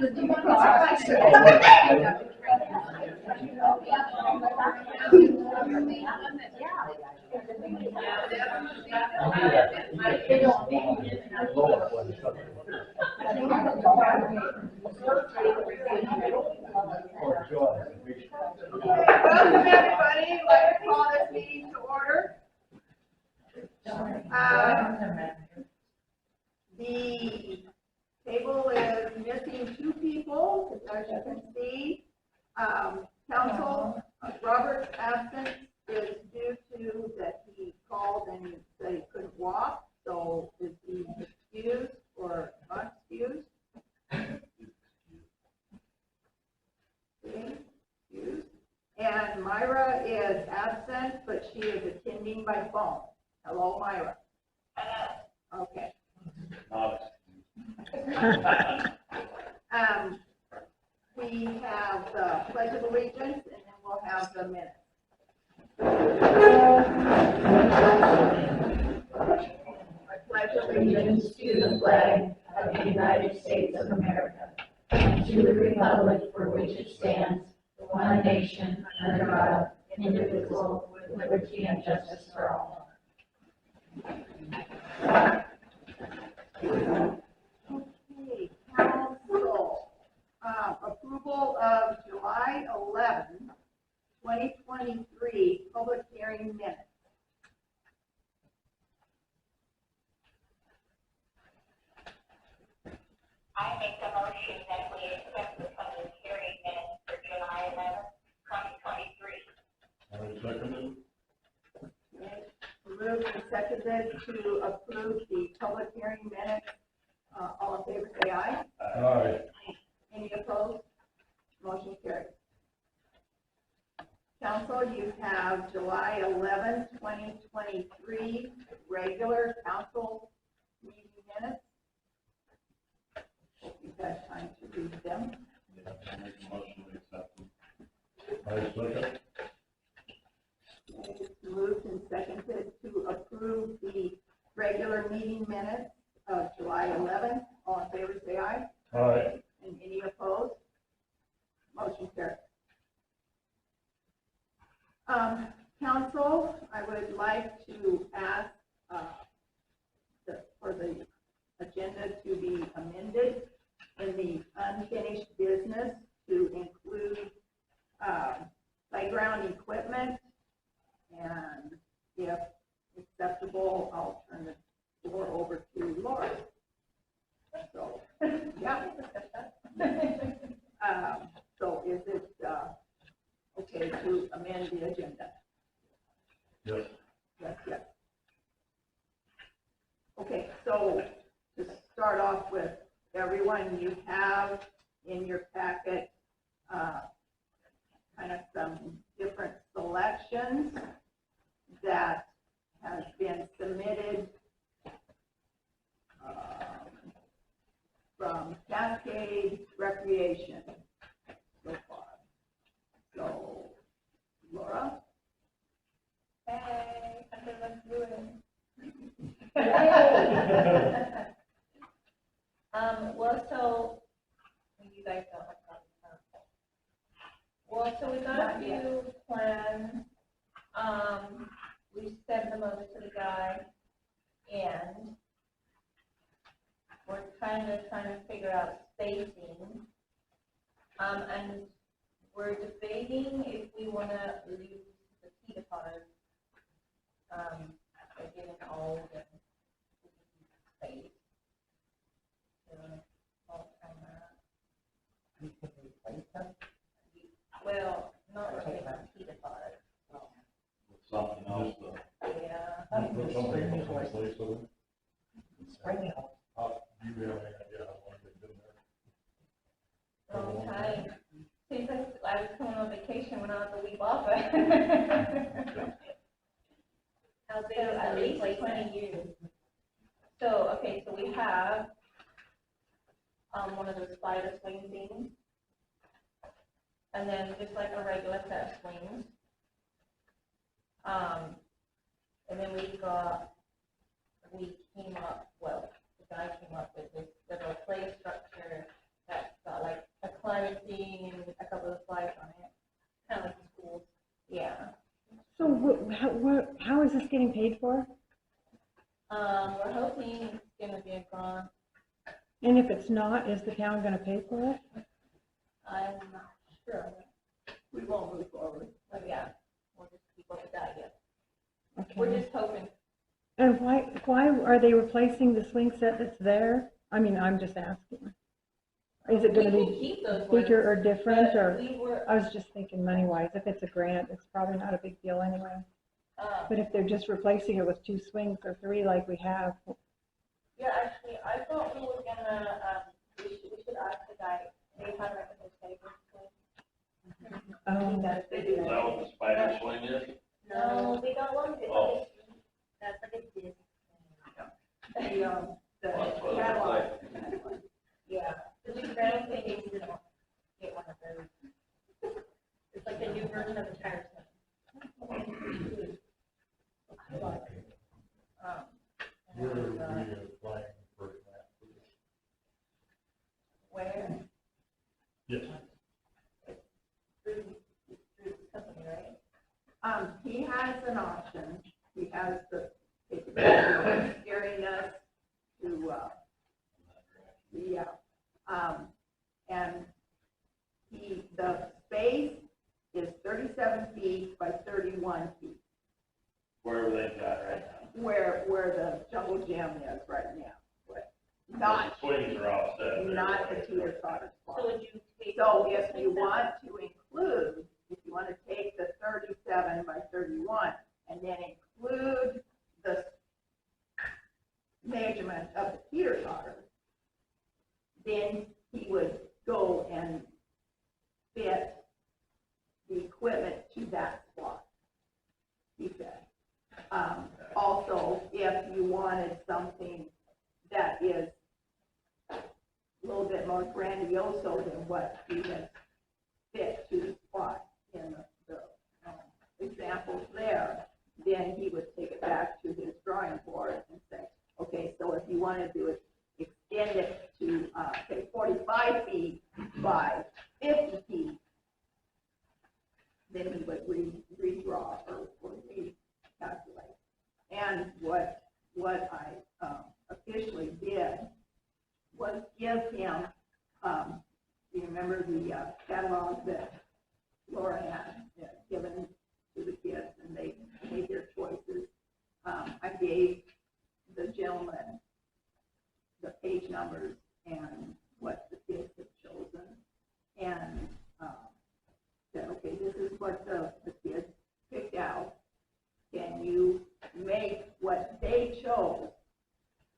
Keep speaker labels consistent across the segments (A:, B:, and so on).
A: Welcome everybody. I'd like to call this meeting to order. The table is missing two people, as you can see. Council Robert's absence is due to that he called and he said he couldn't walk. So is he excused or not excused? Excused. And Myra is absent, but she is attending by phone. Hello, Myra. Hello. Okay. We have the Pledge of Allegiance, and then we'll have the minutes. I pledge allegiance to the flag of the United States of America, and to the republic for which it stands, one nation, under God, indivisible, with liberty and justice for all. Okay, council, approval of July 11, 2023 public hearing minutes.
B: I make the motion that we accept the public hearing minutes for July 11, 2023.
C: I second it.
A: Okay, moved and seconded to approve the public hearing minutes. All in favor, say aye.
C: Aye.
A: Any opposed? Motion carried. Council, you have July 11, 2023 regular council meeting minutes. Hope you've had time to read them.
C: Yeah, I make a motion to accept them. I second.
A: It's moved and seconded to approve the regular meeting minutes of July 11. All in favor, say aye.
C: Aye.
A: And any opposed? Motion carried. Council, I would like to ask for the agenda to be amended in the unfinished business to include playground equipment, and if acceptable, I'll turn the floor over to Laura. So, yeah. So is it okay to amend the agenda?
C: Yes.
A: Yes, yes. Okay, so to start off with, everyone, you have in your packet kind of some different selections that has been submitted from Cascade Recreation so far. So, Laura?
B: Hey, I said let's do it. Well, so you guys don't have copies. Well, so we got a few plans. We sent them over to the guy, and we're trying to figure out spacing. And we're debating if we want to leave the pita pods, they're getting old and space. Well, not really pita pods.
C: Something else though.
B: Yeah.
C: Put something else in place of it.
D: Spring
C: You have any idea how long they've been there?
B: Long time. Since I was coming on vacation when I was a week off. I've been at least like 20 years. So, okay, so we have one of those spider swing things. And then just like a regular set of swings. And then we came up, well, the guy came up with this little play structure that's got like privacy and a couple of slides on it, kind of like the schools. Yeah.
D: So how is this getting paid for?
B: We're hoping it's gonna be a grant.
D: And if it's not, is the town gonna pay for it?
B: I'm not sure,
A: We won't move forward.
B: but yeah, we'll just keep up with that, yes.
D: Okay.
B: We're just hoping.
D: And why are they replacing the swing set that's there? I mean, I'm just asking. Is it gonna
B: We can
D: be
B: keep those ones,
D: bigger or different,
B: but
D: or,
B: we were,
D: I was just thinking money-wise, if it's a grant, it's probably not a big deal anyway. But if they're just replacing it with 2 swings or 3 like we have,
B: yeah, actually, I thought we were gonna, we should ask the guy, they had like a table swing.
A: They do.
C: Is that what the spider swing is?
B: No, we got one
C: Oh.
B: that's like a disc.
A: The
C: That's what it
A: catalog.
B: Yeah, the big brown thing is, you know, get one of those. It's like the new version of a tire swing. I like it.
C: Where are
B: And,
C: we applying for that?
B: where?
C: Yes.
B: Through the company, right?
A: He has an option. He has the capability of steering us to, and the space is 37 feet by 31 feet,
C: Wherever they've got right now.
A: where the jungle gym is right now. But not,
C: The swings are offset.
A: not the teeter-totter spot.
B: So would you take?
A: So if you want to include, if you want to take the 37 by 31 and then include the measurement of the teeter-totter, then he would go and fit the equipment to that spot, he said. Also, if you wanted something that is a little bit more grandiose than what he has fit to the spot in the examples there, then he would take it back to his drawing board and say, okay, so if you wanted to extend it to, say, 45 feet by 50 feet, then he would redraw or recalculate. And what I officially did was give him, you remember the catalog that Laura had given to the kids, and they made their choices. I gave the gentleman the page numbers and what the kids had chosen, and said, okay, this is what the kids picked out. Can you make what they chose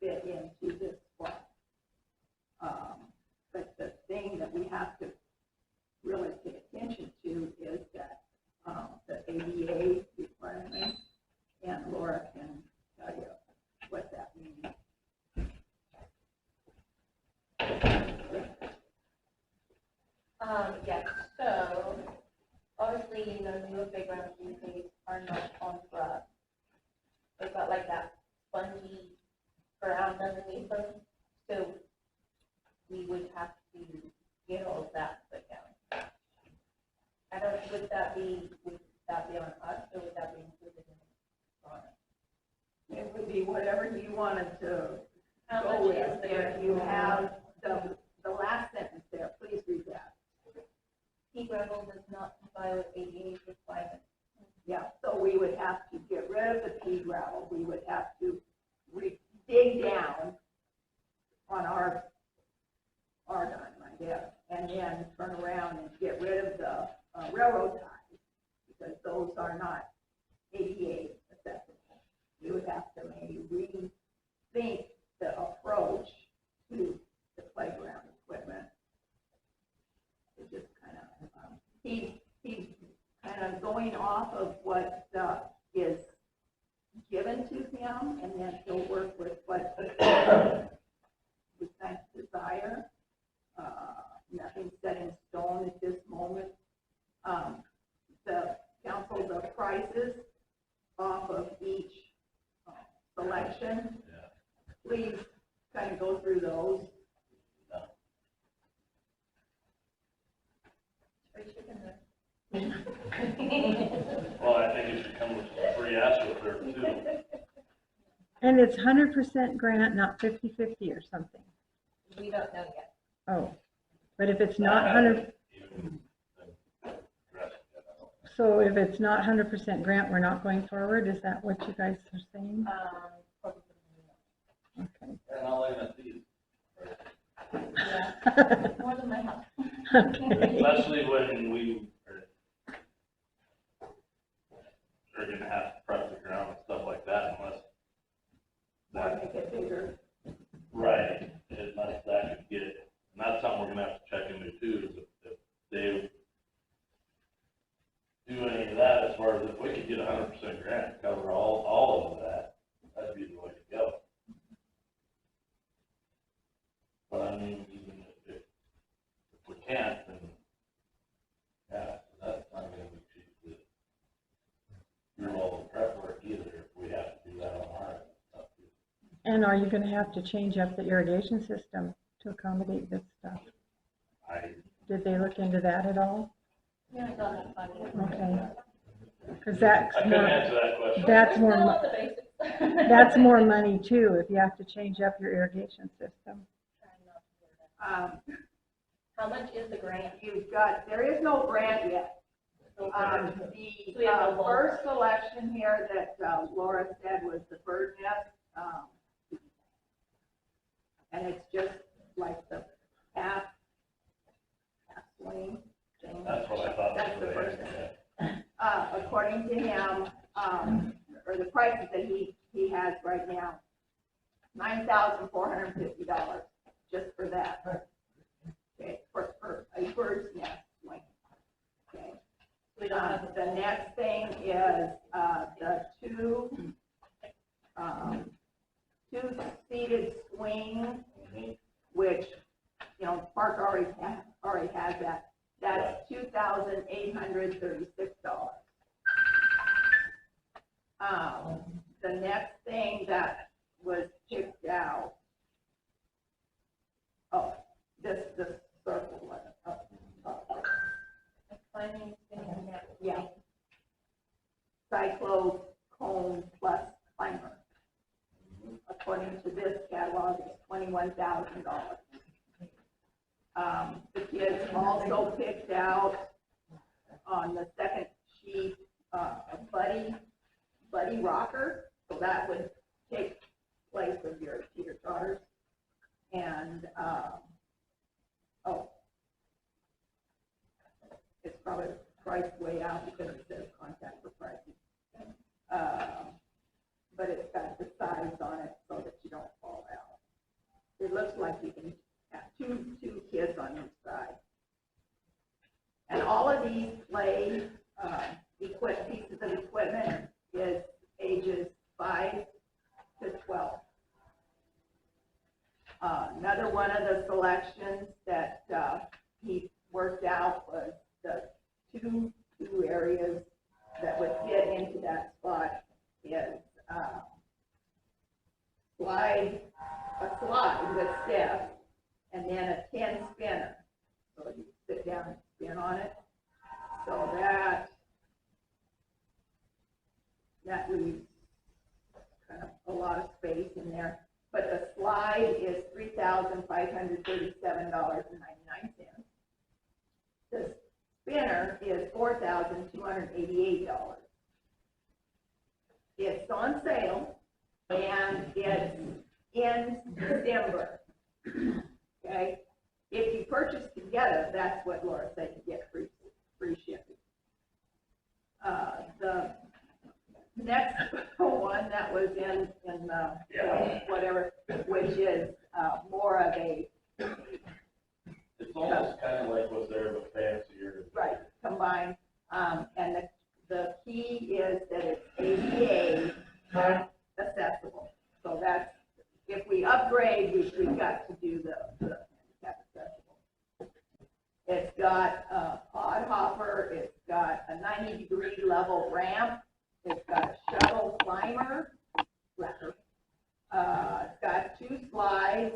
A: fit into this spot? But the thing that we have to really pay attention to is that the ADA requirements, and Laura can tell you what that means.
B: Yes, so obviously, you know, newer playgrounds these days are not on grass. They've got like that spongy ground underneath them, so we would have to get all of that put down. I don't, would that be on us, or would that be included in the drawing?
A: It would be whatever you wanted to
B: How
A: go
B: much
A: with.
B: is there?
A: If you have the last sentence there, please read that.
B: Pea gravel does not comply with ADA requirements.
A: Yeah, so we would have to get rid of the pea gravel. We would have to dig down on our dime, I guess, and then turn around and get rid of the railroad ties, because those are not ADA acceptable. We would have to maybe rethink the approach to the playground equipment. It just kind of, he's kind of going off of what is given to him, and then he'll work with what we kind of desire. Nothing set in stone at this moment. The council, the prices off of each selection, please kind of go through those.
B: free shipping there.
C: Well, I think it should come with some free asphalt there too.
D: And it's 100% grant, not 50/50 or something.
B: We don't know yet.
D: Oh, but if it's not 100, so if it's not 100% grant, we're not going forward? Is that what you guys are saying?
B: Probably not.
D: Okay.
C: And I'll leave it to you.
B: Yeah, more than my house.
D: Okay.
C: Especially when we are gonna have to prep the ground and stuff like that unless that,
A: Make it bigger.
C: right, unless that could get, and that's something we're gonna have to check into too, is if they do any of that, as far as if we could get 100% grant, cover all of that, that'd be the way to go. But I mean, even if we can't, then, yeah, that's not gonna be cheap to do all the prep work either, if we have to do that on our end.
D: And are you going to have to change up the irrigation system to accommodate this stuff? Did they look into that at all?
B: Yeah, I got that funny.
D: Okay. Because that's
C: I couldn't
D: more,
C: answer that question.
D: that's
B: We're
D: more,
B: still
D: mo-
B: on the basics.
D: that's more money too, if you have to change up your irrigation system.
B: How much is the grant?
A: You've got, there is no grant yet.
B: So
A: The first selection here that Laura said was the bird nest. And it's just like the half swing thing.
C: That's what I thought.
A: That's the first one. According to him, or the prices that he has right now, $9,450 just for that. Okay, for a bird's nest swing. Okay.
B: We don't have
A: The next thing is the two-seated swing, which, you know, Park already has that. That's $2,836. The next thing that was picked out, this circle one up top.
B: Climbing, spinning,
A: Yeah. Cyclone plus climber. According to this catalog, it's $21,000. The kids also picked out on the second sheet a buddy rocker, so that would take place of your teeter totters. And it's probably priced way out because it says contractor pricing. But it's got the size on it so that you don't fall out. It looks like you can have two kids on each side. And all of these play pieces of equipment is ages 5 to 12. Another one of the selections that he worked out was the two areas that would fit into that spot is a slide with steps, and then a 10 spinner. So you sit down and spin on it. So that leaves kind of a lot of space in there. But the slide is $3,537.99. The spinner is $4,288. It's on sale, and it's in December. Okay? If you purchase together, that's what Laura said, you get free shipping. The next one that was in whatever, which is more of a
C: It's almost kind of like what's there, but fancier.
A: right combined, and the key is that it's ADA accessible. So that's, if we upgrade, we've got to do the handicap accessible. It's got a pod hopper, it's got a 90-degree level ramp, it's got a shuttle climber, it's got 2 slides,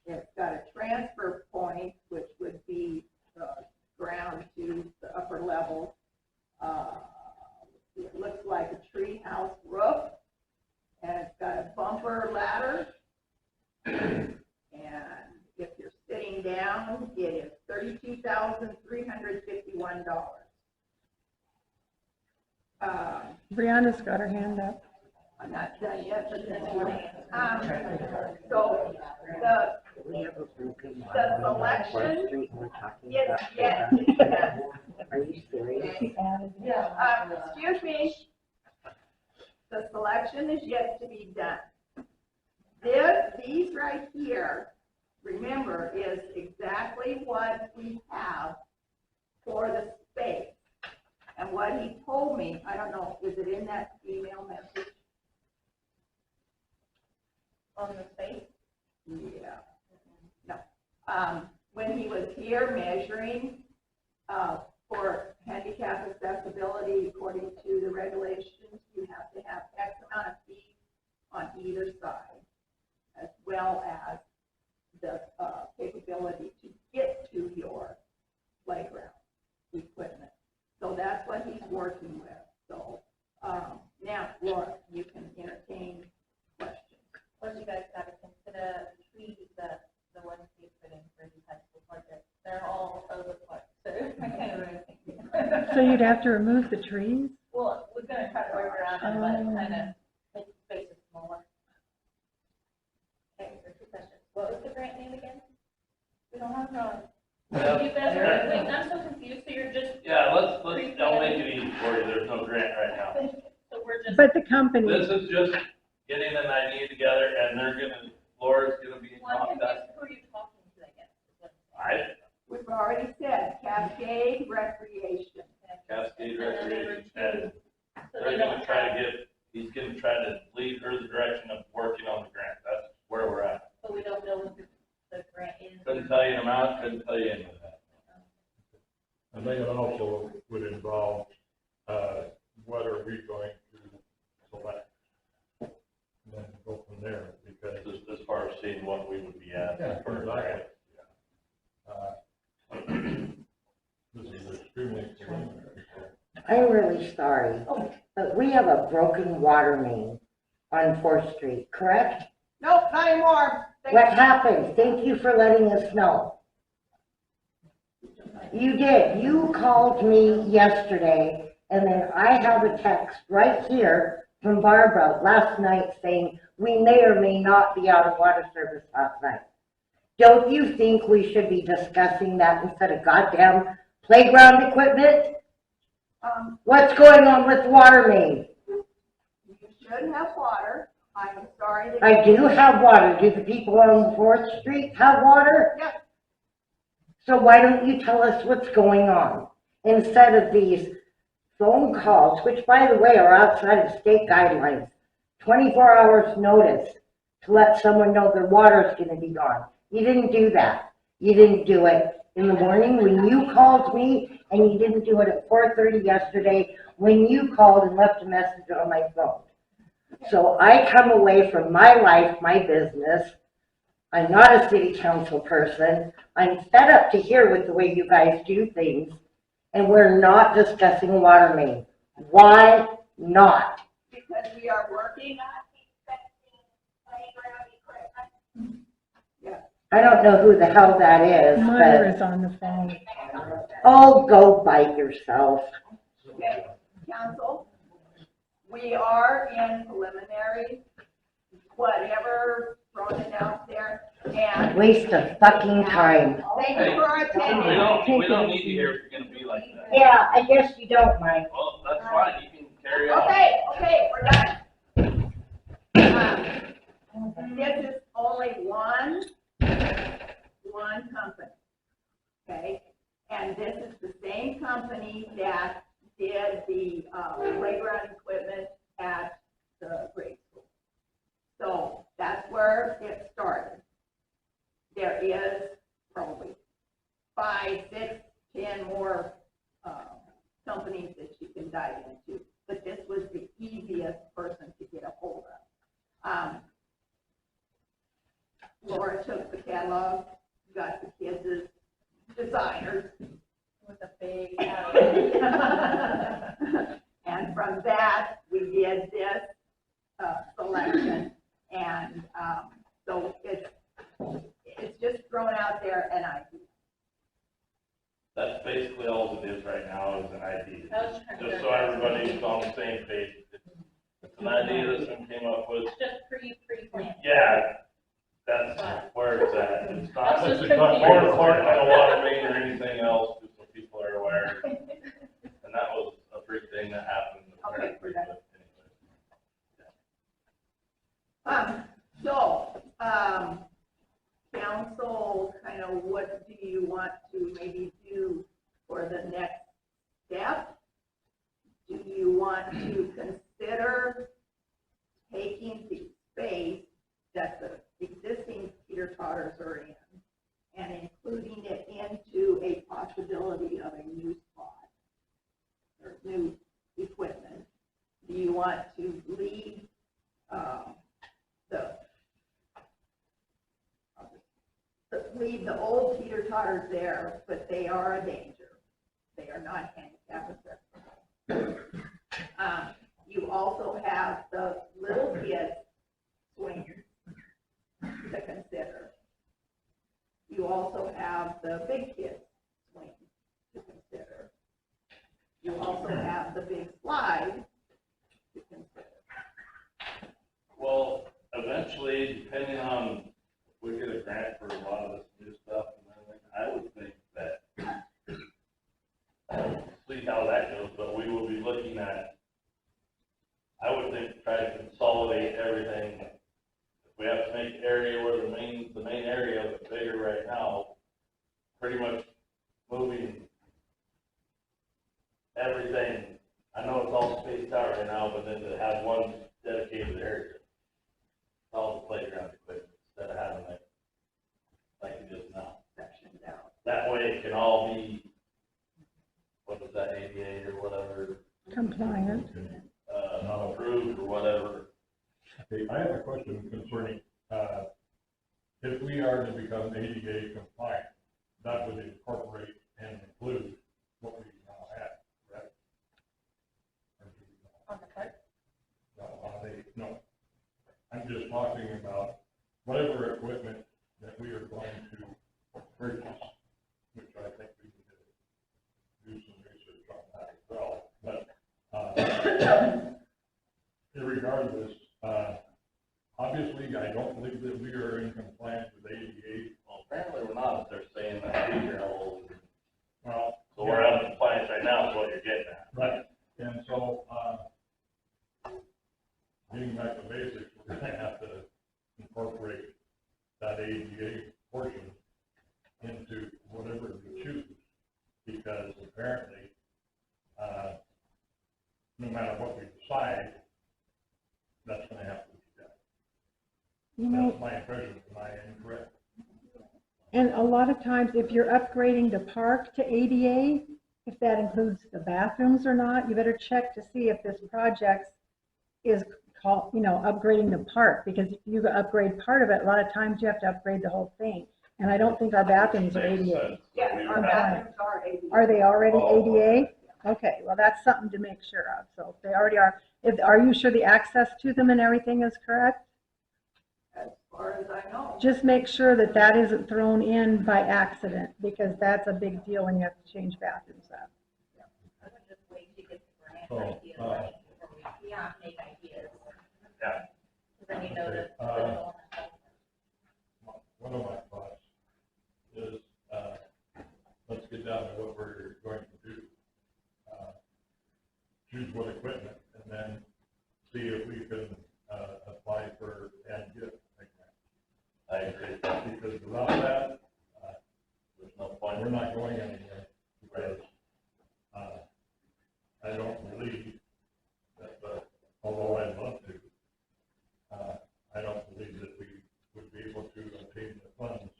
A: it's got a transfer point, which would be the ground to the down, it is $32,351.
D: Brianna's got her hand up.
A: I'm not done yet, but then, so the selection is yet to be done.
E: Are you serious?
D: She added it.
A: Excuse me. The selection is yet to be done. These right here, remember, is exactly what we have for the space. And what he told me, I don't know, is it in that email message?
B: On the space?
A: Yeah. No. When he was here measuring, for handicap accessibility, according to the regulations, you have to have X amount of feet on either side, as well as the capability to get to your playground equipment. So that's what he's working with. So now, Laura, you can entertain questions.
B: Plus, you guys got to consider the trees that the ones you put in for these high school projects. They're all over the place, so I kind of really think.
D: So you'd have to remove the trees?
B: Well, we're going to try to work around it, but kind of make the spaces smaller. Okay, so 2 questions. What was the grant name again? We don't have one.
C: Yeah.
B: You guys are, wait, I'm so confused, so you're just,
C: Yeah, let's, I'll make it easy for you, there's no grant right now.
B: so we're just.
D: But the company,
C: This is just getting an idea together, and Laura's gonna be in
B: Well, I'm
C: contact.
B: confused, who are you talking to, I guess?
A: We've already said Cascade Recreation.
C: Cascade
B: And then there were
C: Recreation,
B: two.
C: and
B: So
C: they're
B: they
C: gonna
B: don't
C: try
B: have,
C: to he's gonna try to lead her the direction of working on the grant, that's where we're at.
B: but we don't know what the grant is.
C: Couldn't tell you an amount, couldn't tell you any of that.
F: I think it also would involve, what are we going to select? And then go from there, because.
C: As far as seeing what we would be at for a grant.
F: This is extremely preliminary.
E: I'm really sorry, but we have a broken water main on 4th Street, correct?
A: Nope, not anymore.
E: What happened? Thank you for letting us know. You did. You called me yesterday, and then I have a text right here from Barbara last night saying we may or may not be out of water service last night. Don't you think we should be discussing that instead of goddamn playground equipment? What's going on with water main?
A: You should have water. I'm sorry that.
E: I do have water. Do the people on 4th Street have water?
A: Yes.
E: So why don't you tell us what's going on? Instead of these phone calls, which by the way are outside of state guidelines, 24 hours notice to let someone know their water is going to be gone. You didn't do that. You didn't do it in the morning when you called me, and you didn't do it at 4:30 yesterday when you called and left a message on my phone. So I come away from my life, my business. I'm not a city council person. I'm fed up to hear with the way you guys do things, and we're not discussing water main. Why not?
A: Because we are working on fixing playground equipment. Yeah.
E: I don't know who the hell that is,
D: Myra's on the phone.
E: but, oh, go bite yourself.
A: Okay, council, we are in preliminary, whatever, throwing it out there, and
E: Waste of fucking time.
A: thank you for attending.
C: We don't need to hear if you're gonna be like that.
E: Yeah, I guess you don't mind.
C: Well, that's fine, you can carry on.
A: Okay, we're done. This is only one company, okay? And this is the same company that did the playground equipment at the grade school. So that's where it started. There is probably 5, 6, 10 more companies that you can dive into, but this was the easiest person to get a hold of. Laura took the catalog, got the kids' desires.
B: With a big,
A: And from that, we did this selection, and so it's just thrown out there an idea.
C: That's basically all it is right now, is an idea.
B: I was trying to
C: Just so everybody's on the same page. It's an idea that someone came up with.
B: It's just pre-planned.
C: Yeah, that's where it's at. It's not,
B: I was just
C: it's not more
B: confused.
C: important than a water main or anything else, just so people are aware. And that was a freak thing that happened.
A: Okay,
C: apparently,
A: that-
C: but anyway.
A: Council, kind of what do you want to maybe do for the next step? Do you want to consider taking the space that the existing teeter-totters are in and including it into a possibility of a new spot or new equipment? Do you want to leave leave the old teeter-totters there, but they are a danger. They are not handicap accessible. You also have the little kids swings to consider. You also have the big kids swings to consider. You also have the big slide to consider.
C: Well, eventually, depending on if we get a grant for a lot of this new stuff and everything, I would think that, see how that goes, but we will be looking at, I would think, try to consolidate everything. If we have to make area where the main area that's bigger right now, pretty much moving everything. I know it's all spaced out right now, but then to have one dedicated area, all the playground equipment, instead of having like it is now.
A: Sectioned out.
C: That way it can all be, what is that, ADA or whatever,
D: Compliant.
C: approved or whatever.
F: Okay, I have a question concerning, if we are to become ADA compliant, that would incorporate and include what we now have, correct? Or do we not?
B: On the card?
F: No, I'm just talking about whatever equipment that we are going to purchase, which I think we need to do some research on that as well. But, regardless, obviously, I don't believe that we are in compliance with ADA.
C: Well, apparently we're not, if they're saying that 2-year-old.
F: Well,
C: So we're out of compliance right now is what you're getting at.
F: right, and so, getting back to basics, we're gonna have to incorporate that ADA portion into whatever we choose, because apparently, no matter what we decide, that's gonna have to be done.
D: You know,
F: That's my impression, am I incorrect?
D: and a lot of times, if you're upgrading the park to ADA, if that includes the bathrooms or not, you better check to see if this project is called, upgrading the park, because if you upgrade part of it, a lot of times you have to upgrade the whole thing. And I don't think our bathrooms are
C: Makes
D: ADA.
C: sense. So
A: Yes,
C: we
A: our
C: would have-
A: bathrooms are ADA.
D: Are they already
C: Oh,
D: ADA? Okay, well, that's something to make sure of. So if they already are, are you sure the access to them and everything is correct?
A: As far as I know.
D: Just make sure that that isn't thrown in by accident, because that's a big deal when you have to change bathrooms up.
B: I would just wait to get the grant
F: So,
B: idea ready before we make ideas.
C: Yeah.
B: Because then you know
F: Okay,
B: that. the
F: One of my thoughts is, let's get down to what we're going to do. Choose what equipment, and then see if we can, apply for and get a grant.
C: I agree.
F: Because without that,
C: There's no point.
F: we're not going anywhere, because, I don't believe that, although I'd love to, I don't believe that we would be able to obtain the funds,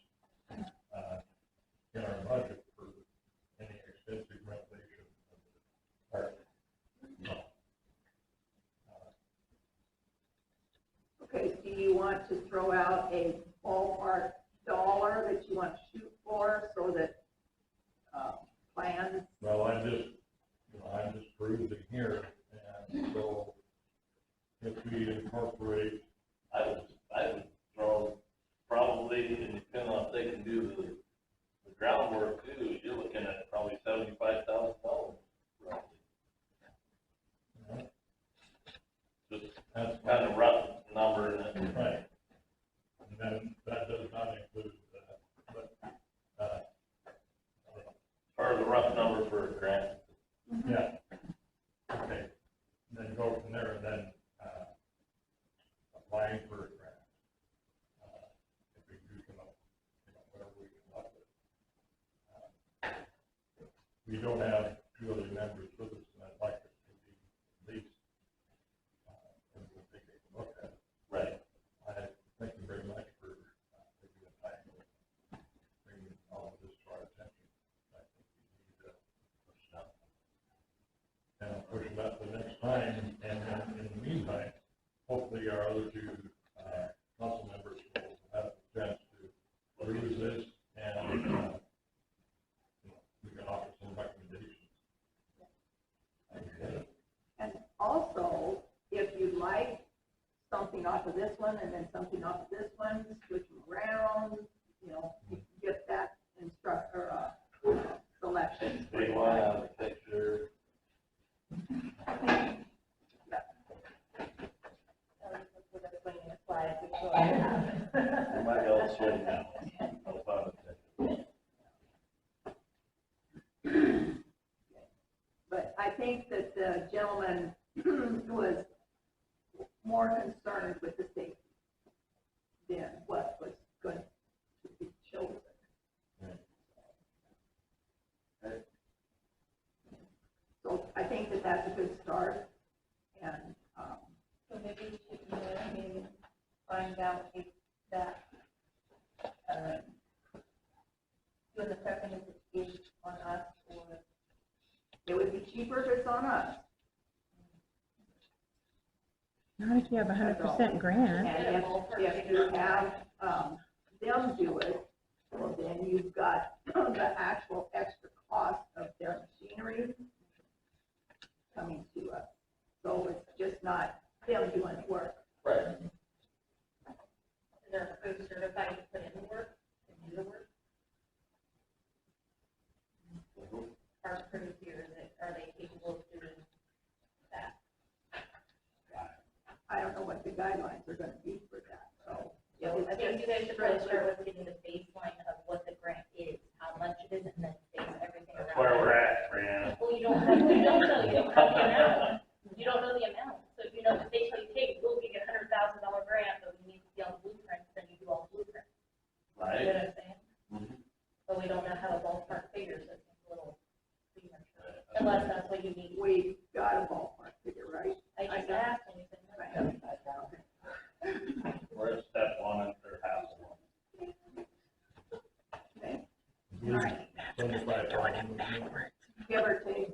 F: in our budget for any extensive renovation of the park. So,
A: Okay, do you want to throw out a ballpark dollar that you want to shoot for so that, plans?
F: well, I'm just cruising here, and so if we incorporate,
C: I would throw probably, and depending on if they can do the groundwork too, you're looking at probably as a rough number for a grant.
F: Yeah. Okay, then go from there, and then, applying for a grant. If we do come up, whatever we come up with. We don't have two other members with us, and I'd like us to be at least, and we'll take a look at it.
C: Right.
F: I thank you very much for, taking the time to bring all of this to our attention. I think we need to push it up. And push it up the next time, and then in the meantime, hopefully our other two, council members will have a chance to peruse this, and, we can offer some recommendations. Okay.
A: And also, if you like something off of this one and then something off of this one, switch them around, you can get that selection.
C: They want to have a picture. You might be able to swing now. No fun.
A: But I think that the gentleman was more concerned with the safety than what was going to be chosen. So I think that that's a good start, and,
B: So maybe we should, maybe find out if that, doing the prepping is on us, or
A: it would be cheaper if it's on us.
D: Not if you have 100% grant.
A: And if you have, them do it, well, then you've got the actual extra cost of their machinery coming to us. So it's just not them doing the work.
C: Right.
B: is there a food certified to put in the work, to do the work? Our crews here, are they capable of doing that?
A: I don't know what the guidelines are gonna be for that, so.
B: I think you guys should probably start with getting the baseline of what the grant is, how much it is, and then base everything around.
C: That's where we're at, Fran.
B: Well, you don't know, you don't know the amount. You don't know the amount. So if you know, if they tell you, hey, we'll give you $100,000 grant, but we need to see all the blueprints, then you do all the blueprints. You know
C: Right.
B: what I'm saying?
C: Mhm.
B: But we don't know how to ballpark figures, so it's a little premature. Unless that's what you need.
A: We got a ballpark figure, right?
B: I just asked and you said, no.
C: We're at step one and they're half of one.
A: Okay,
F: All right. 75,000 was more.
A: give or take.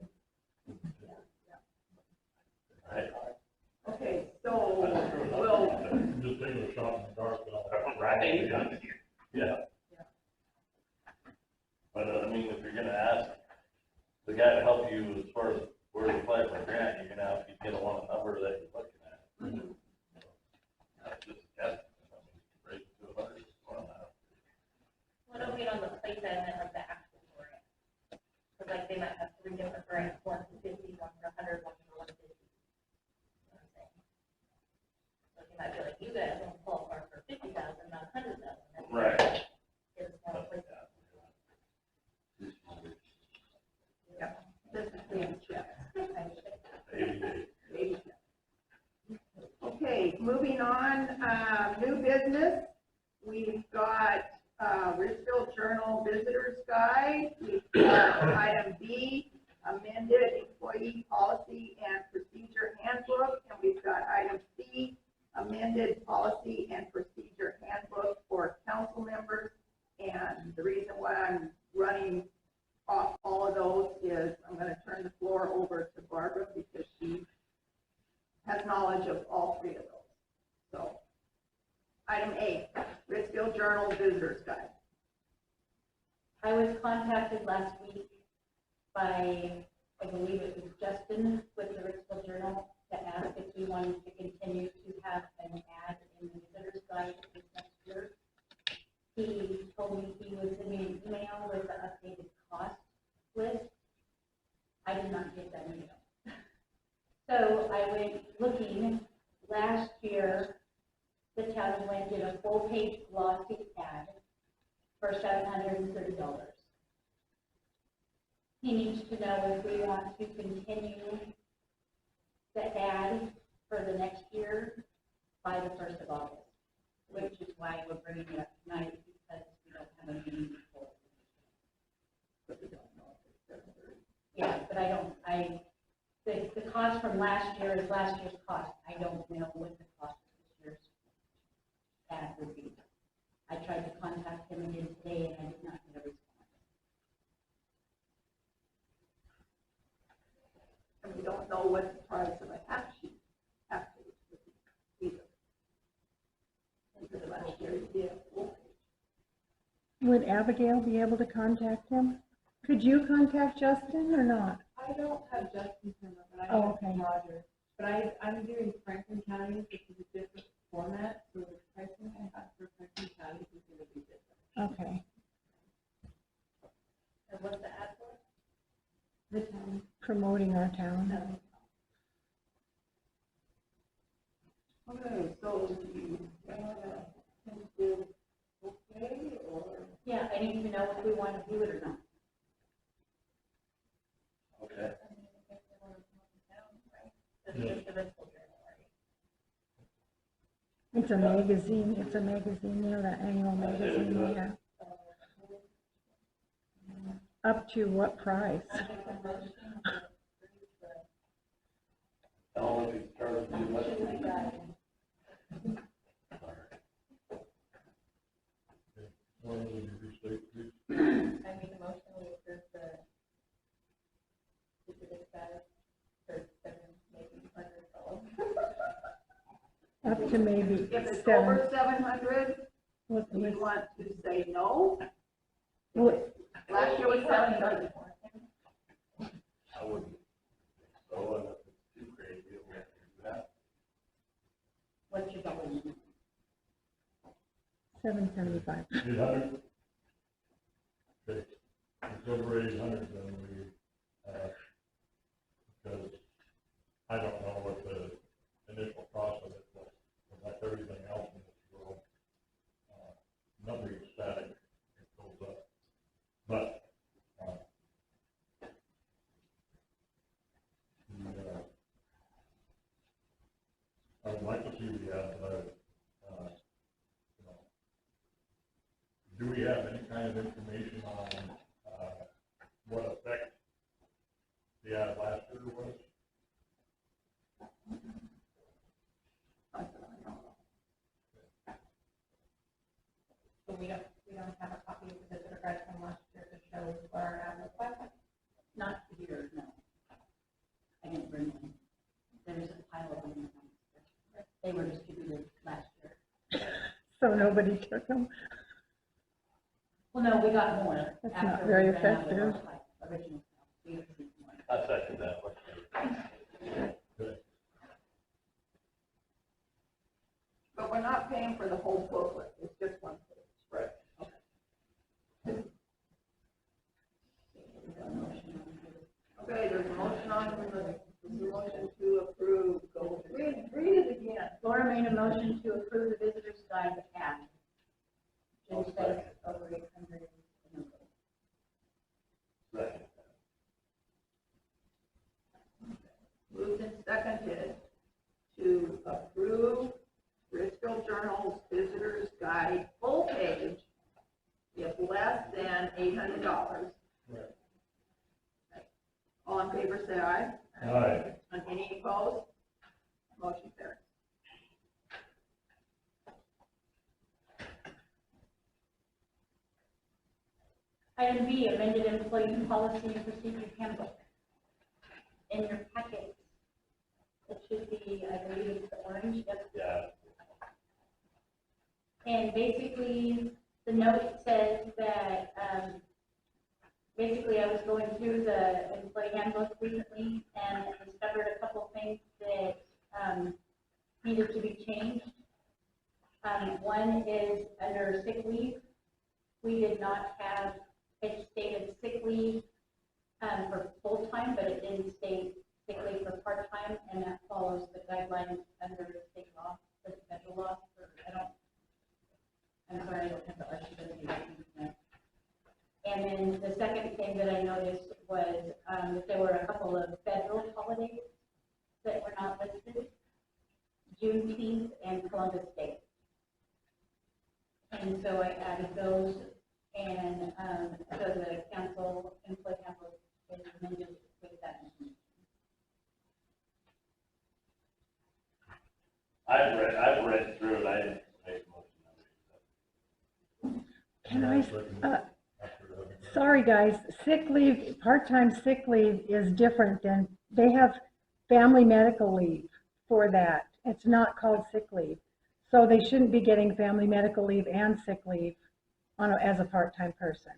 C: Right.
A: Okay, so we'll,
F: Just take a shot in the dark. and I'll-
C: Right. Yeah. But, I mean, if you're gonna ask the guy to help you as far as where to apply for a grant, you're gonna have to get a number that you're looking at. That's just a guess. Raise it to 100.
B: Well, don't get on the place I meant like the actual grant. Cause like they might have 3 different grants, one for 50, one for 100, one for 150. You know what I'm saying? So you might be like, you guys don't qualify for 50,000, not 100,000.
C: Right.
B: Get a smaller place.
A: yeah, this is being checked.
C: Maybe.
A: Baby steps. Okay, moving on, new business. We've got, Richfield Journal Visitors Guide. We've got item B, amended employee policy and procedure handbook. And we've got item C, amended policy and procedure handbook for council members. And the reason why I'm running off all of those is I'm going to turn the floor over to Barbara because she has knowledge of all 3 of those. So, item A, Richfield Journal Visitors Guide.
G: I was contacted last week by, I believe it was Justin with the Richfield Journal, to ask if we wanted to continue to have an ad in the Visitors Guide this next year. He told me he would send me an email with the updated cost list. I did not get that email. So I went looking. Last year, the town of Lynn did a full-page glossy ad for $730. he needs to know if we want to continue the ad for the next year by the 1st of August, which is why we're bringing it up tonight, because we don't have a meeting before. Yeah, but the cost from last year is last year's cost. I don't know what the cost of this year's ad would be. I tried to contact him again today and I did not get a response.
A: And we don't know what the price of a half sheet would be either. Because last year you did a full page.
D: Would Abigail be able to contact him? Could you contact Justin or not?
H: I don't have Justin's number, but I
D: Oh,
H: have
D: okay.
H: Roger. But I'm doing Franklin County, which is a different format, so the pricing I have for Franklin County is going to be different.
D: Okay.
B: And what's the ad for?
H: The town.
D: Promoting our town.
A: Okay, so do you think it's okay, or?
G: Yeah, I need to know if we want to do it or not.
C: Okay.
B: This is the Bristol Journal, right?
D: It's a magazine, you know, that annual magazine we have. Up to what price?
C: How long have you started to do much?
F: One of the restate, please.
B: I make a motion we approve the specific status for maybe $100.
D: Up to maybe
A: If it's
D: 7.
A: over 700,
D: What
A: do
D: was-
A: you want to say no?
D: what-
A: Last year was 700.
C: I wouldn't think so, unless it's too crazy, we have to do that.
G: What's your dollar?
D: 775.
F: 800? Okay, it's over 800, then because I don't know what the initial cost of it was, but like everything else in this world, nothing is static, it goes up. But, I would like to see the ad, but, you know, do we have any kind of information on, what effect the ad last year was?
G: So we don't have a copy of the visitor guide from last year to show what our ad looked like? Not here, no. I didn't bring them. There's a pile of them. They were distributed last year.
D: So nobody took them?
G: Well, no, we got more.
D: That's
G: after
D: not
G: we
D: very
G: ran out of our
D: effective.
G: Original. We received more.
C: I second that, what's
A: But we're not paying for the whole booklet, it's just one page.
C: right?
A: Okay, there's a motion to approve, go, read it again.
G: Laura made a motion to approve the visitor's guide to CAD.
C: I'll
G: Which says
C: second.
G: over 800.
C: Second.
A: Moved and seconded to approve Bristol Journal's Visitor's Guide full page if less than $800.
F: Right.
A: All in favor, say aye.
F: Aye.
A: And any opposed? Motion carries.
G: Item B, amended employee policy and procedure handbook. In your packet, it should be, I believe it's the orange, yes.
C: Yeah,
G: And basically, the note says that, basically I was going through the employee handbook recently and discovered a couple things that, needed to be changed. One is under sick leave. We did not have, it stated sick leave, for full-time, but it didn't state sick leave for part-time, and that follows the guidelines under the state law, the federal law, I'm sorry, I don't have the RCW. And then the second thing that that I noticed was, that there were a couple of federal holidays that were not listed, Juneteenth and Columbus Day. And so I added those, and, so the council, employee handbook is amended with that information.
C: I've read through it, I didn't make a motion.
D: Can I, sorry guys, sick leave, part-time sick leave is different than, they have family medical leave for that. It's not called sick leave. So they shouldn't be getting family medical leave and sick leave as a part-time person.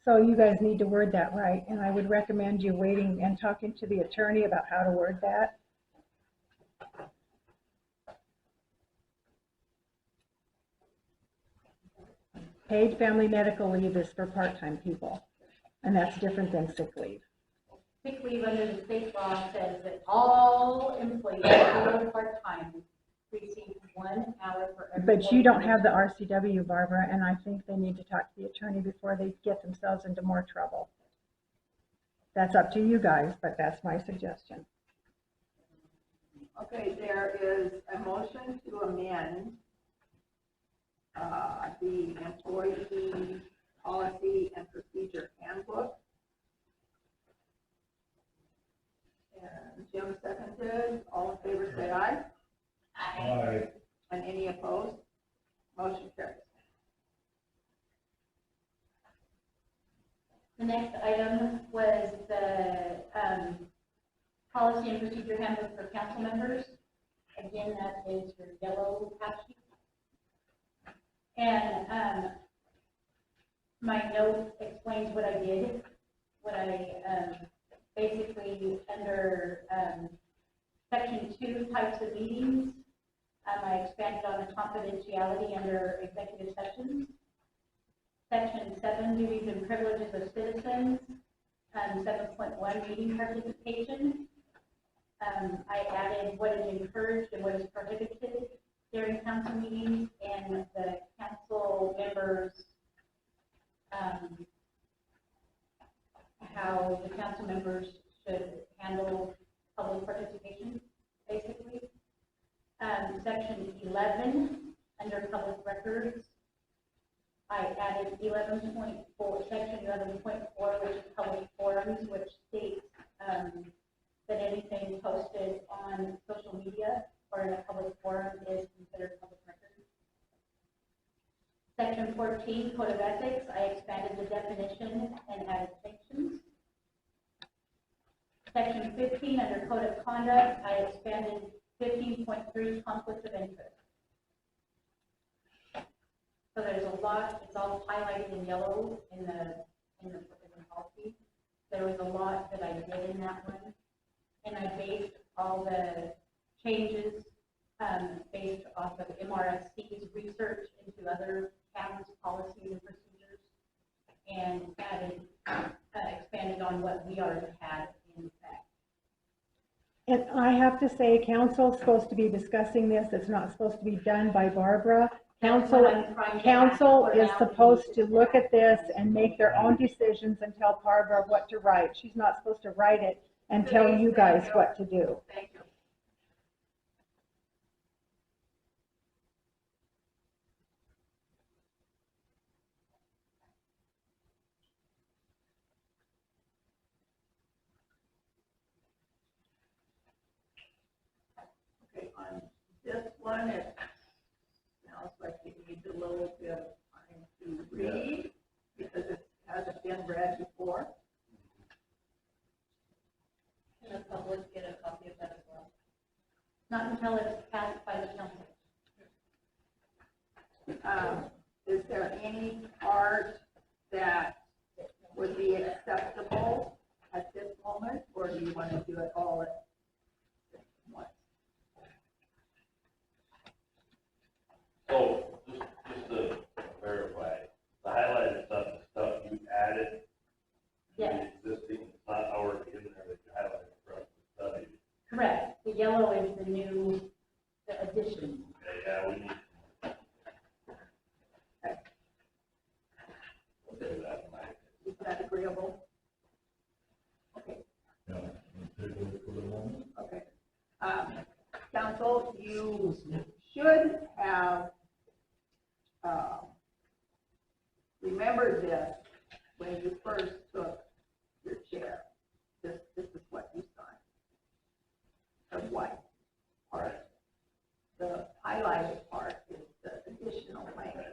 D: So you guys need to word that right, and I would recommend you waiting and talking to the attorney about how to word that. Paid family medical leave is for part-time people, and that's different than sick leave.
G: Sick leave under the state law says that all employees who are part-time receive 1 hour for every.
D: But you don't have the RCW, Barbara, and I think they need to talk to the attorney before they get themselves into more trouble. That's up to you guys, but that's my suggestion.
A: Okay, there is a motion to amend the employee policy and procedure handbook. And Jim seconded. All in favor, say aye.
F: Aye.
A: And any opposed? Motion carries.
G: The next item was the policy and procedure handbook for council members. Again, that is your yellow half sheet. And my note explains what I did. What I basically under section 2 types of meetings, I expanded on the confidentiality under executive sessions. Section 7, duties and privileges of citizens, 7.1, meeting participation. I added what is encouraged and what is prohibited during council meetings, and the council members, how the council members should handle public participation, basically. Section 11, under public records, I added 11.4, section 11.4, which is public forums, which states that anything posted on social media or in a public forum is considered public record. Section 14, Code of Ethics, I expanded the definition and added sanctions. Section 15, under Code of Conduct, I expanded 15.3, conflict of interest. So there's a lot, it's all highlighted in yellow in the policy. There was a lot that I did in that one. And I based all the changes based off of MRSC's research into other towns' policies and procedures, and added, expanded on what we already had in effect.
D: And I have to say, council's supposed to be discussing this. It's not supposed to be done by Barbara. Council is supposed to look at this and make their own decisions and tell Barbara what to write. She's not supposed to write it and tell you guys what to do.
A: Thank you. Okay, on this one, it sounds like it needs a little bit of time to read because it hasn't been read before.
B: Can the public get a copy of that as well?
G: Not until it's passed by the council.
A: Is there any part that would be acceptable at this moment, or do you want to do it all at once?
C: So, just to verify, the highlighted stuff, the stuff you added,
G: Yes.
C: the existing, it's not already in there that you highlighted for us to study.
G: Correct. The yellow is the new, the addition.
C: Okay, yeah, we need. We'll do that tonight.
A: Is that agreeable? Council, you should have, remembered this when you first took your chair. This is what you signed. The white part. The highlighted part is the additional language.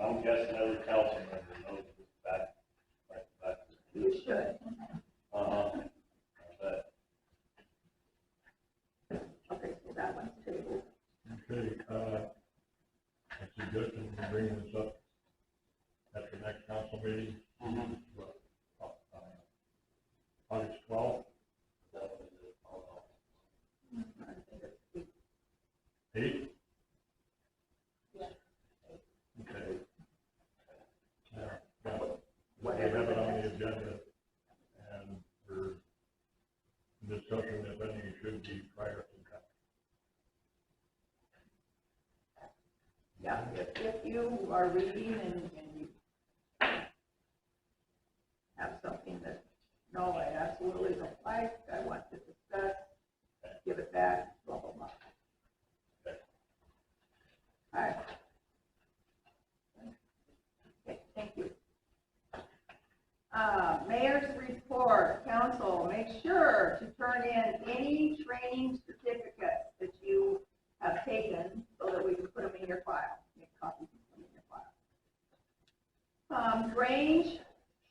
C: I'm guessing every council member knows this back.
A: You should.
C: But
A: Okay, so that one's tabled.
F: Okay, I suggest we bring this up at the next council meeting, August 12th,
C: that was it.
F: 8th?
B: Yeah.
F: Okay. We have it on the agenda, and we're discussing if any should be prior to that.
A: Yeah, if you are reading and you have something that, no, I absolutely don't like, I want to discuss, give it back, blah, blah, blah. All right. Okay, thank you. Mayor's report, council, make sure to turn in any training certificates that you have taken so that we can put them in your file, make copies and put them in your file. Drainage,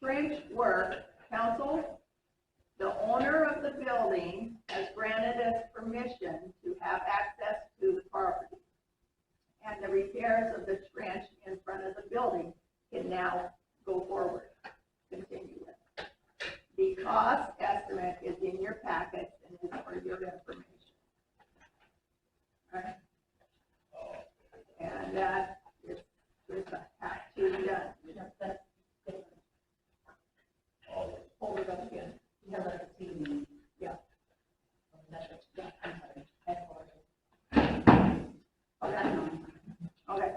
A: trench work, council, the owner of the building has granted us permission to have access to the property. And the repairs of the trench in front of the building can now go forward, continue with. The cost estimate is in your packet and is for your information. All right? And that is have to be done.
B: That's different.
A: Hold it up again.
B: You have like a CD.
A: Yeah.
B: That's it. Yeah, I'm sorry. I apologize.
A: Okay. Okay.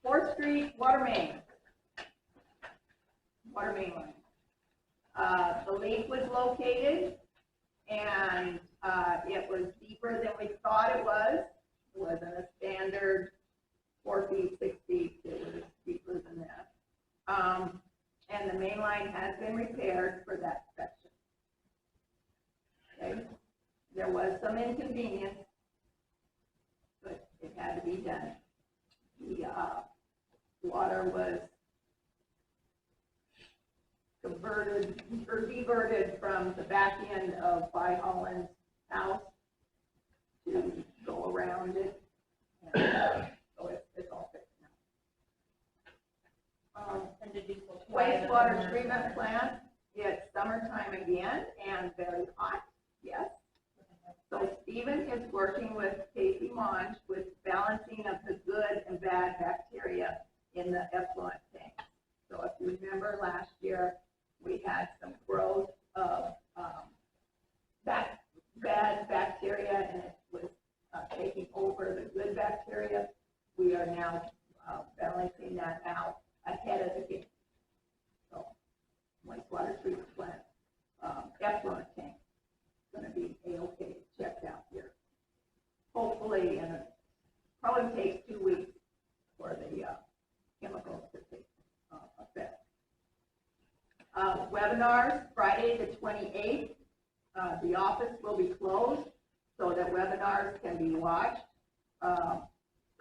A: 4th Street water main. Water main line. The leak was located and it was deeper than we thought it was. It wasn't a standard 4 feet, 6 feet. It was deeper than that. And the main line has been repaired for that section. Okay. There was some inconvenience, but it had to be done. The water was converted or diverted from the back end of By Holland's house to go around it. And, so it's all fixed now.
B: And did you?
A: Wastewater treatment plant, it's summertime again and very hot, yes. So Stephen is working with Casey Monge with balancing of the good and bad bacteria in the effluent tank. So if you remember last year, we had some growth of bad bacteria and it was taking over the good bacteria. We are now balancing that out ahead of the game. So wastewater treatment plant, effluent tank, going to be A-OK, checked out here. Hopefully, and it probably takes 2 weeks for the chemicals to take effect. Webinars, Friday the 28th. The office will be closed so that webinars can be watched.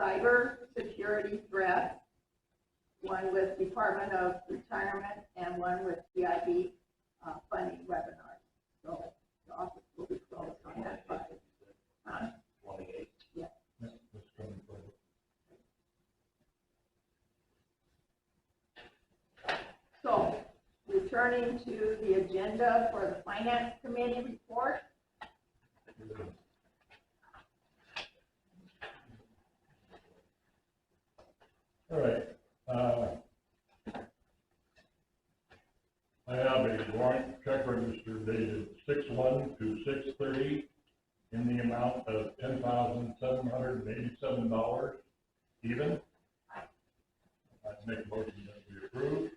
A: Cyber security threats, one with Department of Retirement and one with CIB funding webinars. So the office will be closed on that Friday.
C: 28.
A: Yeah.
F: Yeah, that's coming forward.
A: So returning to the agenda for the Finance Committee report.
F: All right, I have a warrant check register dated 6/1 to 6/30 in the amount of $10,787 even. I'd make a motion that we approve.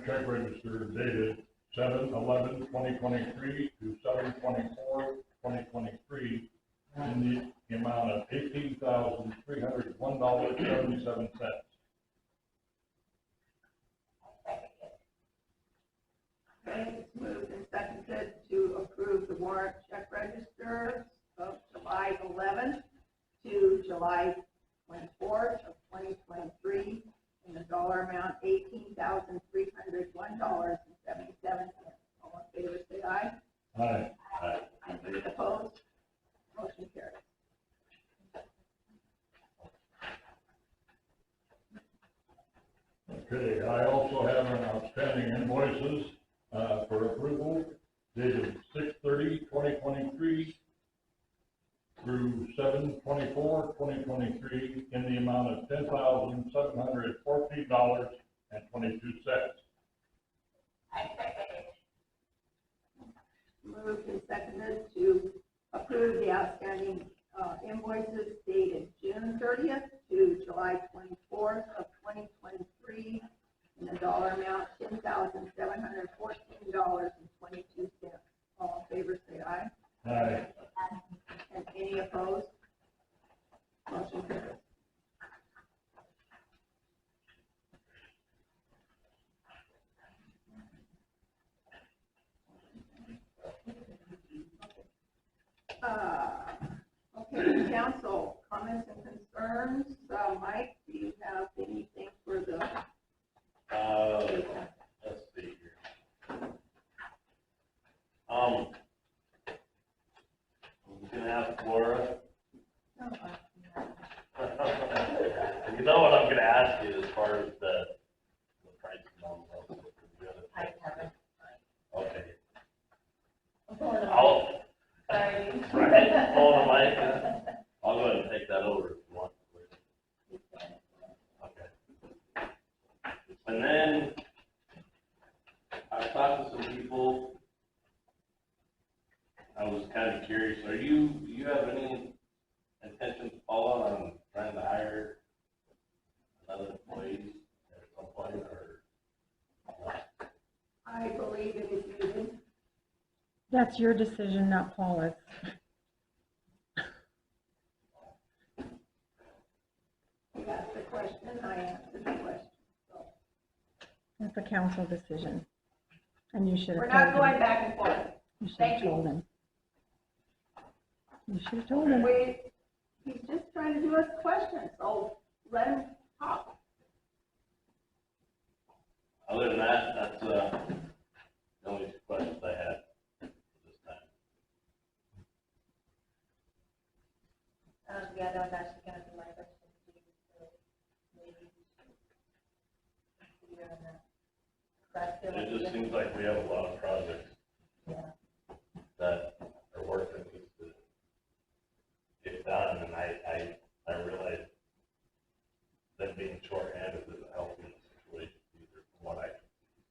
F: check register dated 7/11/2023 to 7/24/2023 in the amount of $18,301.77.
A: Okay, it's moved and seconded to approve the warrant check register of July 11th to July 24th of 2023 in the dollar amount $18,301.77. All in favor, say aye.
F: Aye.
A: Any opposed? Motion carries.
F: Okay, I also have an outstanding invoices, for approval dated 6/30/2023 through 7/24/2023 in the amount of $10,714.22.
A: Moved and seconded to approve the outstanding invoices dated June 30th to July 24th of 2023 in the dollar amount $10,714.22. All in favor, say aye.
F: Aye.
A: And any opposed? Motion carries. Okay, council, comments and concerns. Mike, do you have anything for the?
C: Let's see here. I'm gonna ask Laura. You know what I'm gonna ask you as far as the pricing on those.
B: I haven't.
C: Okay.
B: I'm pulling them.
C: I'll,
B: Sorry.
C: right, hold on, Mike. I'll go ahead and take that over if you want. Okay. And then I've talked to some people. I was kind of curious, do you have any intentions, Paula, on trying to hire another employee at some point, or not?
A: I believe it is needed.
D: That's your decision, not Paula's.
A: You asked the question, I answered the question. So
D: It's a council decision. And you should
A: we're
D: have
A: not
D: told him.
A: going back and forth.
D: You should
A: Thank
D: have
A: you.
D: told him. You should have told him.
A: He's just trying to do us questions, so let him talk.
C: Other than that, that's, the only two questions I had this time.
B: Yeah, that was actually gonna be my question to you, so maybe we should consider on that. So I feel like
C: It just seems like we have a lot of projects
B: yeah.
C: that are work that needs to get done, and I realize that being shorthanded doesn't help in the situation either, from what I can see.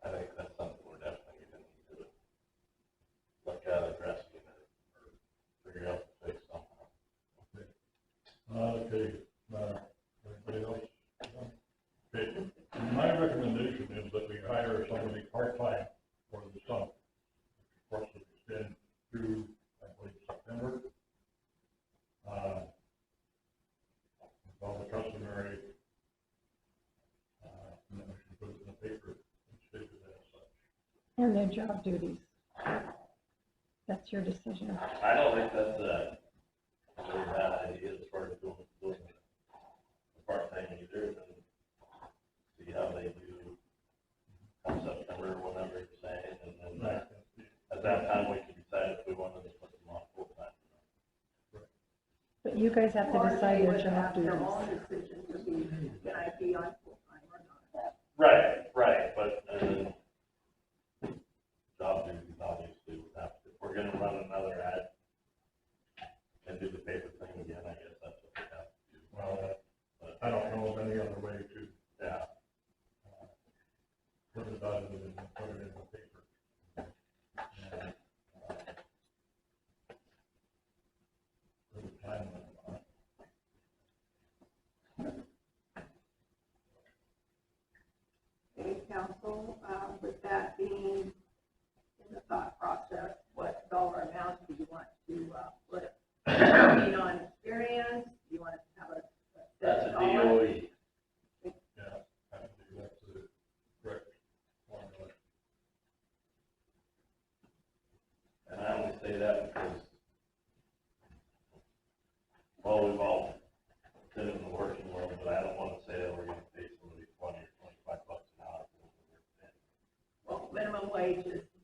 C: So I think that's something we're definitely gonna need to look at addressing or figure out the fix somehow.
F: Okay, anybody else? Okay, my recommendation is that we hire somebody part-time for the summer. Of course, it extend through, I believe, September. With all the customary, and then we should put it in the paper and state it as such.
D: And their job duties. That's your decision.
C: I don't think that's a really bad idea as far as doing the part-time either, and see how they do come September, whenever you're saying, and then at that time, we can decide if we wanted to put them on full-time.
D: But you guys have to
A: Or
D: decide
A: they
D: their
A: would
D: job
A: have their
D: duties.
A: own decision to be, can I be on full-time or not?
C: Right, but, job duties obviously would have to, if we're gonna run another ad and do the paper thing again, I guess that's what we have to do.
F: Well, I don't know of any other way to
C: Yeah,
F: put it other than put it in the paper. And, put a time limit on it.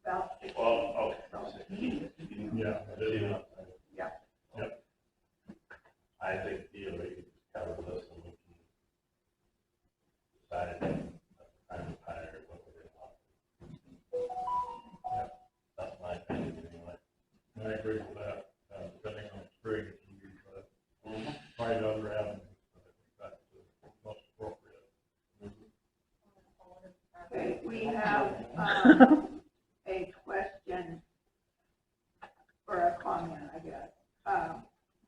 A: about 16.
C: Well,
A: So,
C: okay.
F: Yeah.
A: Yeah.
F: Yep.
C: I think, you know, we can cover this and we can decide at the time of hire what we're gonna offer.
F: Yep.
C: That's my opinion anyway.
F: I agree with that, depending on spring, if you find other avenues, but I think that's the most appropriate.
A: Okay, we have, a question or a comment, I guess.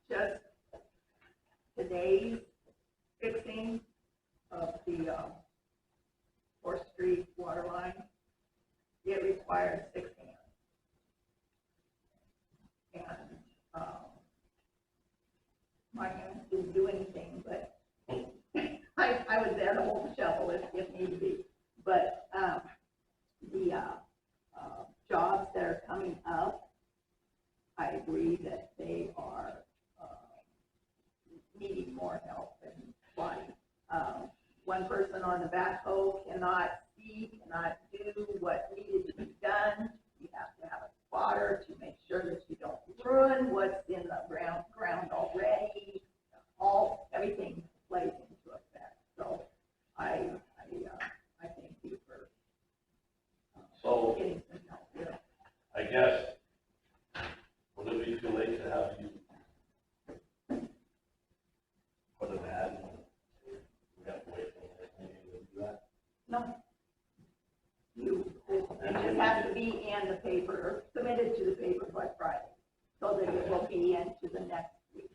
A: Just today's fixing of the, 4th Street water line, it requires 6 hands. And, my hands didn't do anything, but I was there to hold the shovel if need be. But, the, jobs that are coming up, I agree that they are, needing more help and why. One person on the backhoe cannot see, cannot do what needed to be done. You have to have a spotter to make sure that you don't ruin what's in the ground already. Everything plays into effect. So I thank you for
C: So,
A: getting some help here.
C: I guess, would it be too late to have you put an ad? We have to wait for the next meeting to do that?
A: No. It just has to be in the paper, submitted to the paper by Friday, so that it will be into the next week.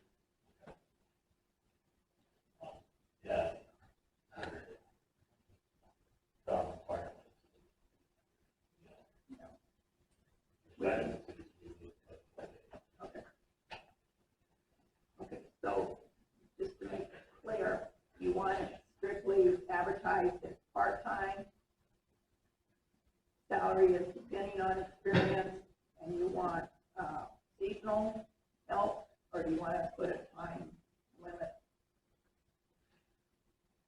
C: Yeah. Job requirements. Right.
A: Okay, so just to make it clear, you want it strictly advertised as part-time. Salary is depending on experience, and you want seasonal help, or do you want to put a time limit?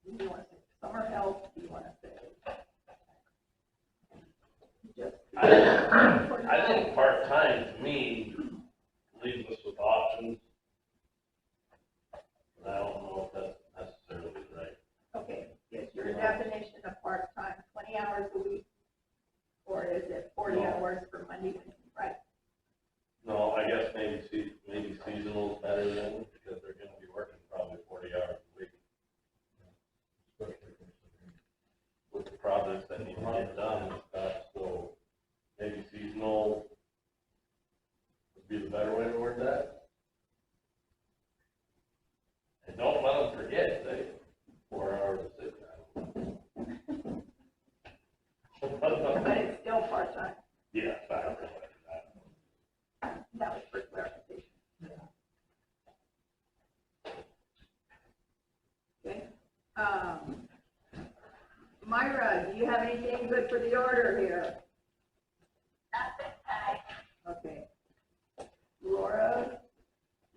A: Do you want to say summer help? Do you want to say just?
C: I think part-time, to me, leaves us with options. But I don't know if that's necessarily right.
A: Okay, is your definition of part-time 20 hours a week? Or is it 40 hours for Monday, Wednesday, Friday?
C: No, I guess maybe seasonal is better then, because they're gonna be working probably 40 hours a week
F: Especially considering
C: with the projects that need to get done and stuff, so maybe seasonal would be the better way to word that. And don't let them forget, they 4 hours of sit down.
A: But it's still part-time.
C: Yes, I realize that.
A: That was for clarification. Okay. Myra, do you have anything good for the order here? Okay. Laura,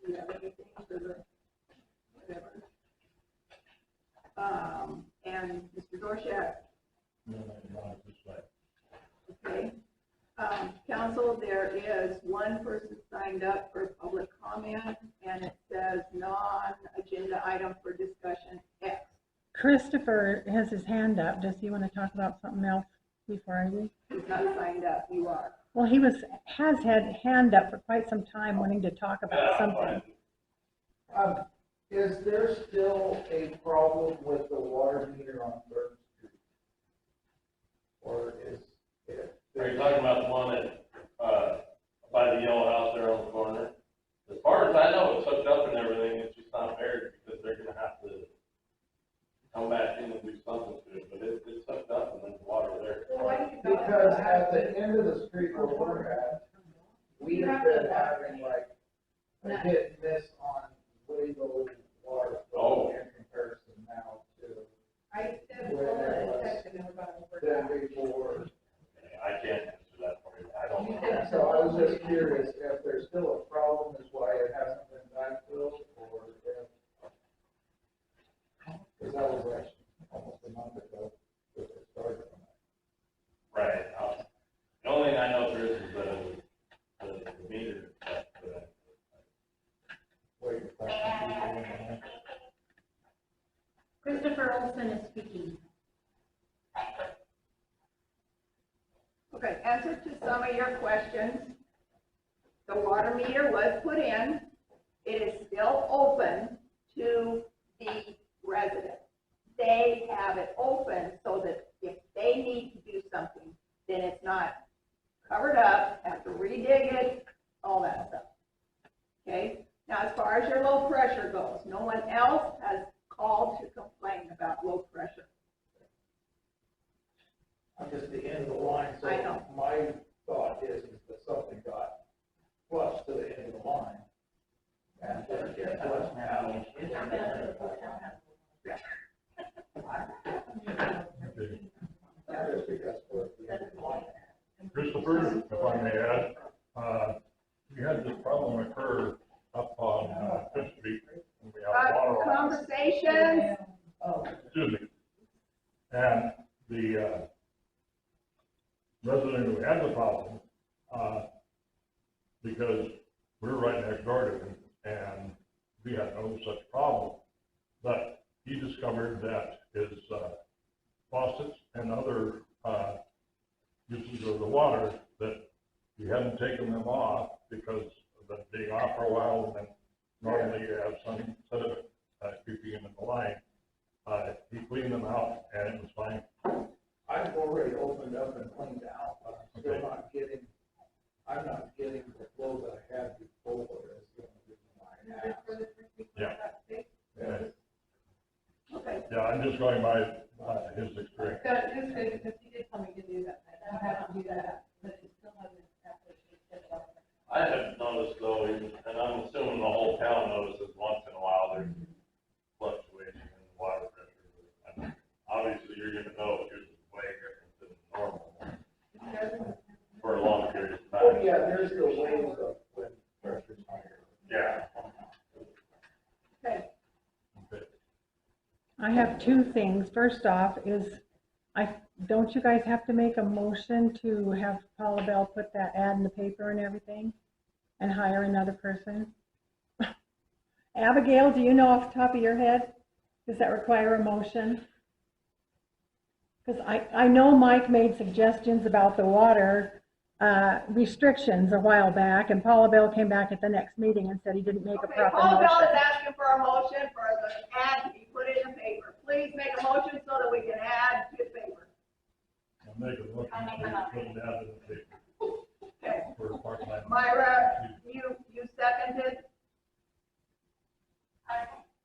A: do you have anything for the, whatever? And Mr. Dorchet?
F: not this way.
A: Okay. Council, there is one person signed up for public comment, and it says non-agenda item for discussion X.
D: Christopher has his hand up. Does he want to talk about something else before I leave?
A: He's not signed up, you are.
D: Well, has had hand up for quite some time wanting to talk about something.
I: Is there still a problem with the water meter on Third Street? Or is it?
C: Are you talking about the one at, by the yellow house there on the corner? As far as I know, it's hooked up and everything, it's just not buried because they're gonna have to come back in and do something to it, but it's hooked up and there's water there.
I: Because at the end of the street where we're at, we have been having like a hit and miss on legal water flow in comparison now to
A: I said,
I: when it was than before.
C: Okay, I can't answer that for you, I don't know.
I: So I was just curious if there's still a problem, is why it hasn't been backfilled, or if, because that was actually almost a month ago that it started on that.
C: Right, the only thing I I know there is, the meter, but
I: Wait, that's-
G: Christopher Olson is speaking.
A: Okay, answer to some of your questions. The water meter was put in. It is still open to the residents. They have it open so that if they need to do something, then it's not covered up, have to redig it, all that stuff. Okay? Now, as far as your low pressure goes, no one else has called to complain about low pressure.
I: I'm just the end of the line, so
A: I know.
I: my thought is that something got flushed to the end of the line. And then it gets flushed now into the line.
F: Okay.
I: That is because we're at the end of the line.
F: Christopher, if I may add, we had this problem occur up on Fifth Street, and we have water on.
A: Conversations,
F: Excuse me. And the resident who had the problem, because we're right next door to him, and we had no such problem, but he discovered that his faucets and other uses of the water, that he hadn't taken them off because of them being off for a while, and then normally you have some sediment creeping into the line. He cleaned them out, and it was fine.
I: I've already opened up and cleaned out, but I'm still not getting, I'm not getting the flow that I had before is the only reason why I asked.
F: Yeah.
A: okay.
F: Yeah, I'm just going by his experience.
H: That is good, because he did tell me to do that, I don't have to do that, but he still hasn't actually.
C: I haven't noticed though, and I'm assuming the whole town notices once in a while there's fluctuation in the water pressure. I mean, obviously, you're gonna know if it's way different than normal for a long period of time.
I: Oh, yeah, there's the waves of when pressure's higher.
C: Yeah.
A: Okay.
F: Okay.
D: I have two things. First off is, don't you guys have to make a motion to have Paula Bell put that ad in the paper and everything and hire another person? Abigail, do you know off the top of your head? Does that require a motion? Because I know Mike made suggestions about the water restrictions a while back, and Paula Bell came back at the next meeting and said he didn't make a
A: Okay,
D: proper
A: Paul Bell
D: motion.
A: is asking for a motion for the ad to be put in the paper. Please make a motion so that we can add to the paper.
F: I'll make a motion to put it out in the paper
A: Okay.
F: for part-time.
A: Myra, you seconded?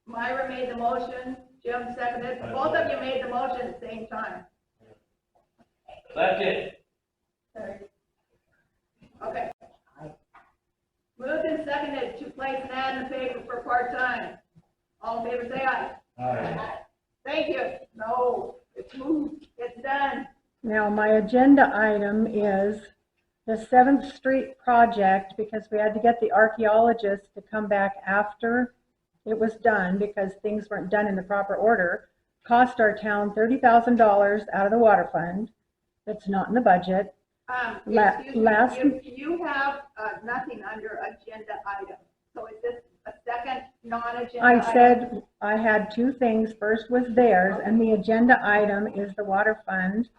A: Myra made the motion, Jim seconded. Both of you made the motion at the same time.
C: Second.
A: Okay. Moved and seconded to place an ad in the paper for part-time. All in favor, say aye.
F: Aye.
A: Thank you. No, it's moved. It's done.
D: Now, my agenda item is the 7th Street project, because we had to get the archaeologist to come back after it was done, because things weren't done in the proper order, cost our town $30,000 out of the water fund. That's not in the budget.
A: Excuse
D: last-
A: me, you have nothing under agenda item. So is this a second non-agenda
D: I
A: item?
D: said I had two things. First was theirs, and the agenda item is the water fund.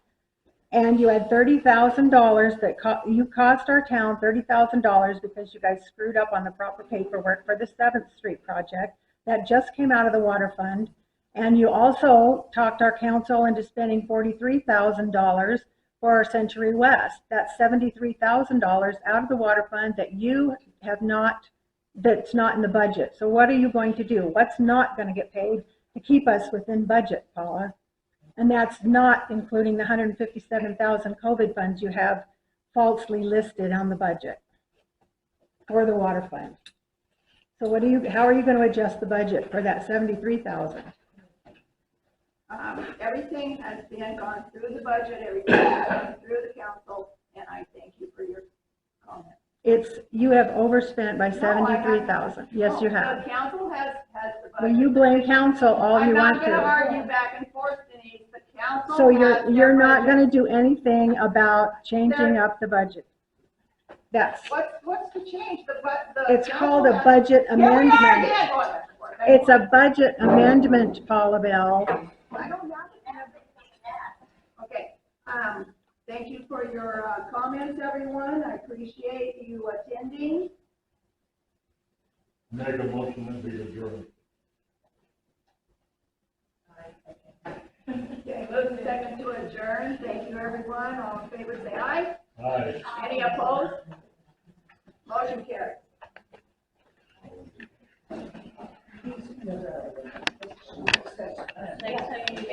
D: And you had $30,000 that you cost our town $30,000 because you guys screwed up on the proper paperwork for the 7th Street project. That just came out of the water fund. And you also talked our council into spending $43,000 for our Century West. That's $73,000 out of the water fund that you have not, that's not in the budget. So what are you going to do? What's not going to get paid to keep us within budget, Paula? And that's not including the $157,000 COVID funds you have falsely listed on the budget for the water fund. So how are you going to adjust the budget for that $73,000?
A: Everything has been gone through the budget, everything has gone through the council, and I thank you for your comment.
D: You have overspent by
A: No, I haven't.
D: $73,000. Yes, you
A: No,
D: have.
A: the council has the budget.
D: Well, you blame council all you want
A: I'm not gonna
D: to.
A: argue back and forth, Denise, the council
D: So
A: has
D: you're
A: their
D: not
A: budget.
D: going to do anything about changing up the budget. That's,
A: What's the change? The
D: it's called a
A: council has-
D: budget
A: Here we are
D: amendment.
A: again, going for it.
D: It's a budget amendment, Paula Bell.
A: I don't have it. Okay, thank you for your comments, everyone. I appreciate you attending.
F: Make a motion that we adjourn.
A: Okay, move the second to adjourn. Thank you, everyone. All in favor, say aye.
F: Aye.
A: Any opposed? Motion carried.
B: Next time you